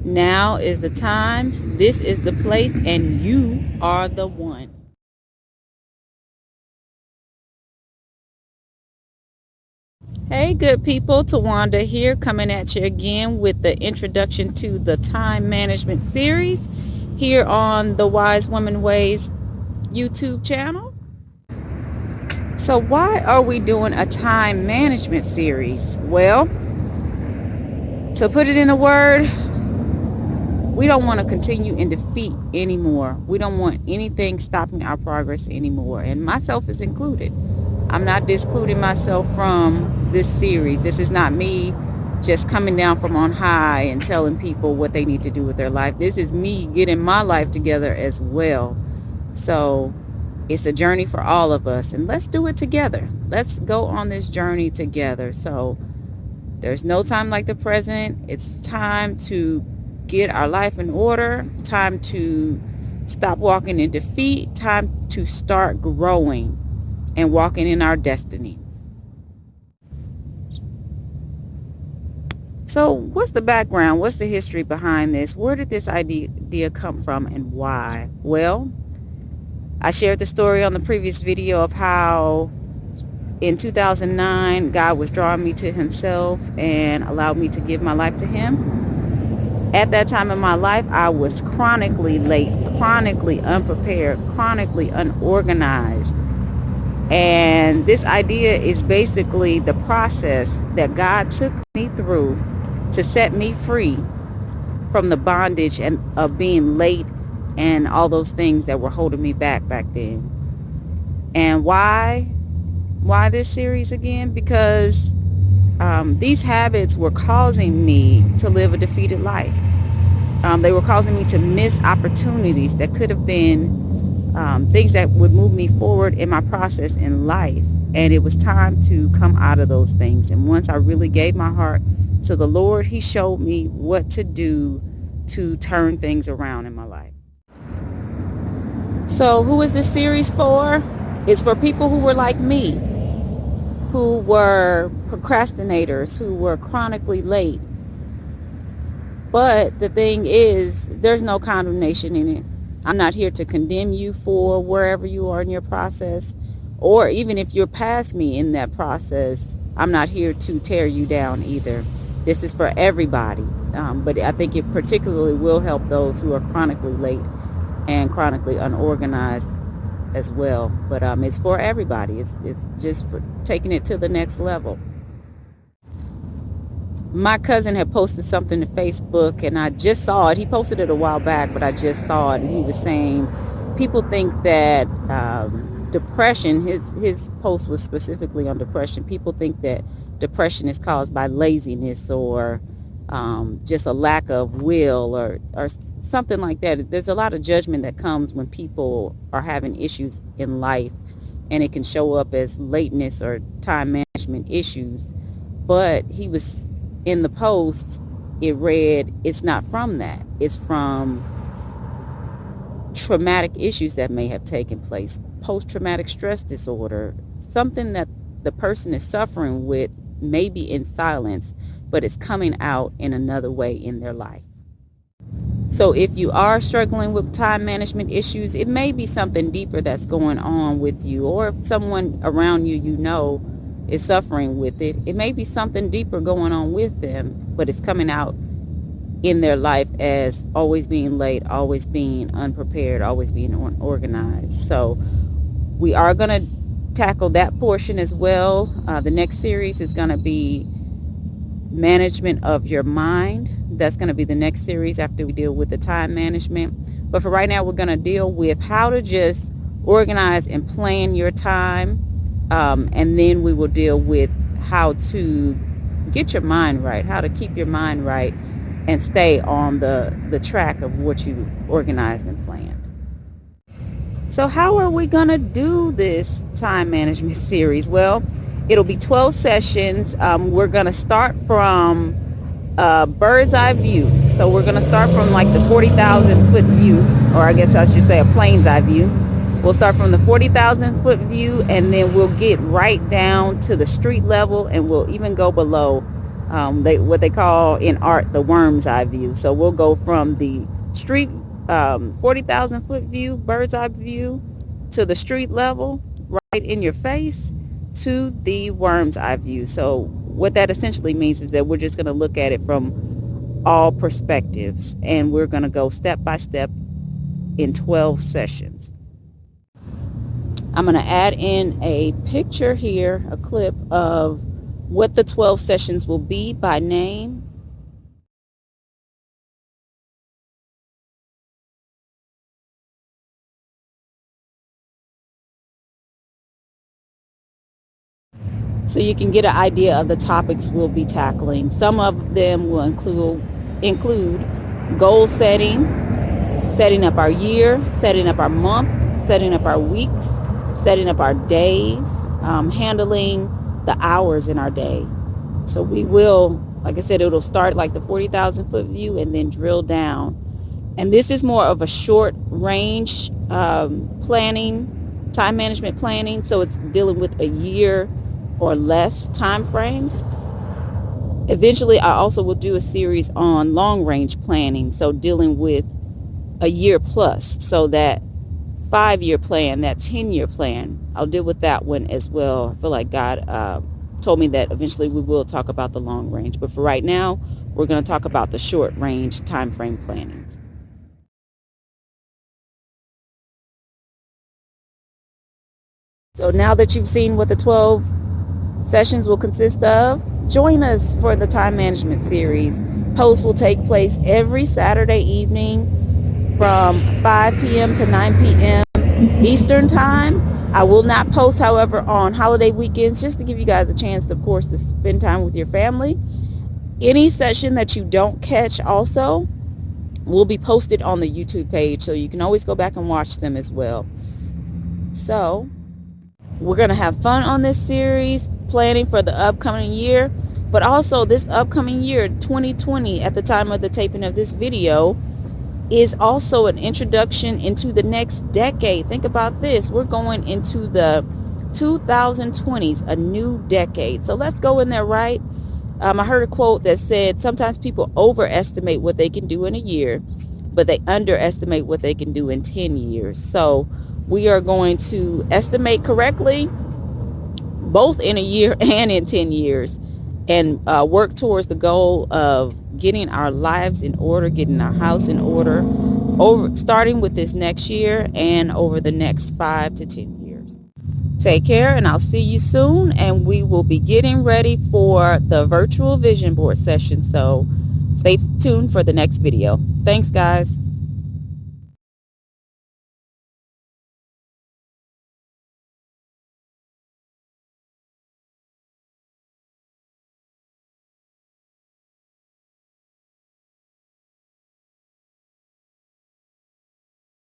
Now is the time, this is the place, and you are the one. Hey, good people, Wanda here, coming at you again with the introduction to the time management series here on the Wise Woman Ways YouTube channel. So why are we doing a time management series? Well, to put it in a word, we don't want to continue in defeat anymore. We don't want anything stopping our progress anymore, and myself is included. I'm not discluding myself from this series. This is not me just coming down from on high and telling people what they need to do with their life. This is me getting my life together as well. So it's a journey for all of us, and let's do it together. Let's go on this journey together. So there's no time like the present. It's time to get our life in order, time to stop walking in defeat, time to start growing and walking in our destiny. So what's the background? What's the history behind this? Where did this idea come from and why? Well, I shared the story on the previous video of how in 2009 God was drawing me to himself and allowed me to give my life to him. At that time in my life, I was chronically late, chronically unprepared, chronically unorganized. And this idea is basically the process that God took me through to set me free from the bondage and of being late and all those things that were holding me back then. And why this series again? Because these habits were causing me to live a defeated life. They were causing me to miss opportunities that could have been things that would move me forward in my process in life. And it was time to come out of those things. And once I really gave my heart to the Lord, he showed me what to do to turn things around in my life. So who is this series for? It's for people who were like me, who were procrastinators, who were chronically late. But the thing is, there's no condemnation in it. I'm not here to condemn you for wherever you are in your process, or even if you're past me in that process, I'm not here to tear you down either. This is for everybody, but I think it particularly will help those who are chronically late and chronically unorganized as well. But it's for everybody. It's just for taking it to the next level. My cousin had posted something to Facebook, and I just saw it. He posted it a while back, but I just saw it, and he was saying people think that depression, his post was specifically on depression. People think that depression is caused by laziness or just a lack of will or something like that. There's a lot of judgment that comes when people are having issues in life, and it can show up as lateness or time management issues. But he was, in the post, it read, it's not from that. It's from traumatic issues that may have taken place, post-traumatic stress disorder, something that the person is suffering with, maybe in silence, but it's coming out in another way in their life. So if you are struggling with time management issues, it may be something deeper that's going on with you, or if someone around you know is suffering with it, it may be something deeper going on with them, but it's coming out in their life as always being late, always being unprepared, always being unorganized. So we are going to tackle that portion as well. The next series is going to be management of your mind. That's going to be the next series after we deal with the time management. But for right now, we're going to deal with how to just organize and plan your time. And then we will deal with how to get your mind right, how to keep your mind right and stay on the track of what you organized and planned. So how are we going to do this time management series? Well, it'll be 12 sessions. We're going to start from a bird's eye view. So we're going to start from like the 40,000 foot view, or I guess I should say a plane's eye view. We'll start from the 40,000 foot view, and then we'll get right down to the street level, and we'll even go below what they call in art the worm's eye view. So we'll go from the street 40,000 foot view, bird's eye view, to the street level, right in your face, to the worm's eye view. So what that essentially means is that we're just going to look at it from all perspectives, and we're going to go step by step in 12 sessions. I'm going to add in a picture here, a clip of what the 12 sessions will be by name. So you can get an idea of the topics we'll be tackling. Some of them will include goal setting, setting up our year, setting up our month, setting up our weeks, setting up our days, handling the hours in our day. So we will, like I said, it'll start like the 40,000 foot view and then drill down. And this is more of a short range planning, time management planning. So it's dealing with a year or less time frames. Eventually, I also will do a series on long range planning. So dealing with a year plus. So that 5-year plan, that 10-year plan, I'll deal with that one as well. I feel like God told me that eventually we will talk about the long range. But for right now, we're going to talk about the short range time frame planning. So now that you've seen what the 12 sessions will consist of, join us for the time management series. Posts will take place every Saturday evening from 5 p.m. to 9 p.m. Eastern time. I will not post, however, on holiday weekends, just to give you guys a chance, of course, to spend time with your family. Any session that you don't catch also will be posted on the YouTube page, so you can always go back and watch them as well. So we're going to have fun on this series, planning for the upcoming year, but also this upcoming year, 2020, at the time of the taping of this video, is also an introduction into the next decade. Think about this. We're going into the 2020s, a new decade. So let's go in there, right? I heard a quote that said, sometimes people overestimate what they can do in a year, but they underestimate what they can do in 10 years. So we are going to estimate correctly, both in a year and in 10 years, and work towards the goal of getting our lives in order, getting our house in order, starting with this next year and over the next 5 to 10 years. Take care, and I'll see you soon, and we will be getting ready for the virtual vision board session. So stay tuned for the next video. Thanks, guys.